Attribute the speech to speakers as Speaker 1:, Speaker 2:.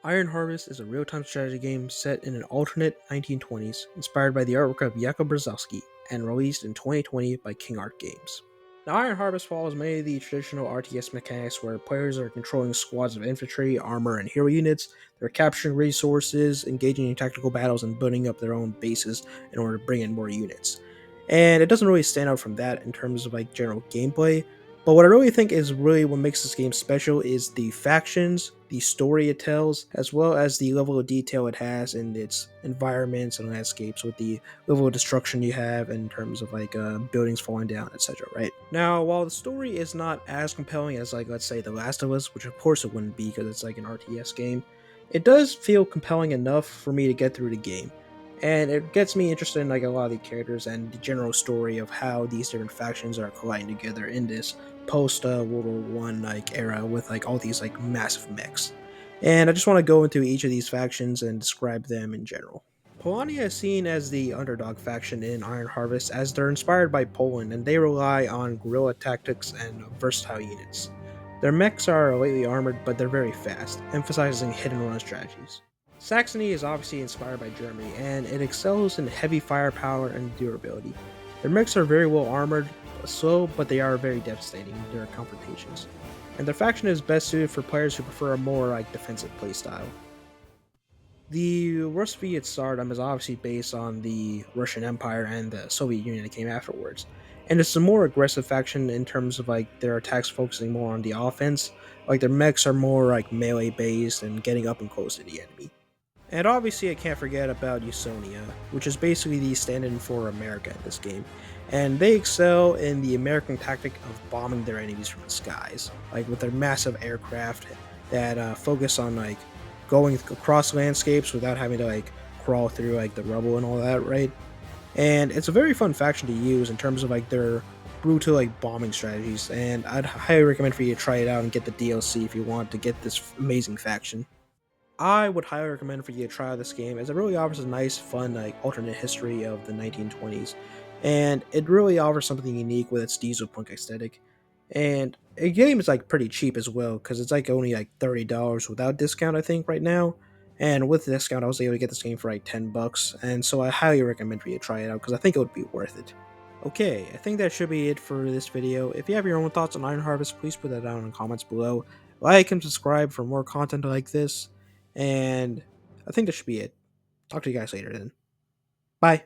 Speaker 1: Iron Harvest is a real-time strategy game set in an alternate 1920s, inspired by the artwork of Jakub Brzezowski, and released in 2020 by King Art Games. Now, Iron Harvest follows many of the traditional RTS mechanics where players are controlling squads of infantry, armor, and hero units. They're capturing resources, engaging in tactical battles, and building up their own bases in order to bring in more units. And it doesn't really stand out from that in terms of like general gameplay, but what I really think is really what makes this game special is the factions, the story it tells, as well as the level of detail it has in its environments and landscapes, with the level of destruction you have in terms of like buildings falling down, etc. Right now, while the story is not as compelling as like let's say The Last of Us, which of course it wouldn't be because it's like an RTS game, it does feel compelling enough for me to get through the game, and it gets me interested in like a lot of the characters and the general story of how these different factions are colliding together in this post World War One like era with like all these like massive mechs. And I just want to go into each of these factions and describe them in general. Polania is seen as the underdog faction in Iron Harvest as they're inspired by Poland and they rely on guerrilla tactics and versatile units. Their mechs are lightly armored, but they're very fast, emphasizing hit and run strategies. Saxony is obviously inspired by Germany, and it excels in heavy firepower and durability. Their mechs are very well armored, slow, but they are very devastating in their confrontations. And their faction is best suited for players who prefer a more like defensive playstyle. The Russovia Tsardom is obviously based on the Russian Empire and the Soviet Union that came afterwards. And it's a more aggressive faction in terms of like their attacks focusing more on the offense. Like their mechs are more like melee based and getting up and close to the enemy. And obviously, I can't forget about Usonia, which is basically the stand in for America in this game. And they excel in the American tactic of bombing their enemies from the skies, like with their massive aircraft that focus on like going across landscapes without having to like crawl through like the rubble and all that, right? And it's a very fun faction to use in terms of like their brutal like bombing strategies. And I'd highly recommend for you to try it out and get the DLC if you want to get this amazing faction. I would highly recommend for you to try out this game as it really offers a nice, fun, like alternate history of the 1920s, and it really offers something unique with its diesel punk aesthetic. And the game is like pretty cheap as well because it's like only like $30 without discount, I think, right now. And with the discount, I was able to get this game for like $10, and so I highly recommend for you to try it out because I think it would be worth it. Okay, I think that should be it for this video. If you have your own thoughts on Iron Harvest, please put that down in the comments below. Like and subscribe for more content like this. And I think that should be it. Talk to you guys later then. Bye.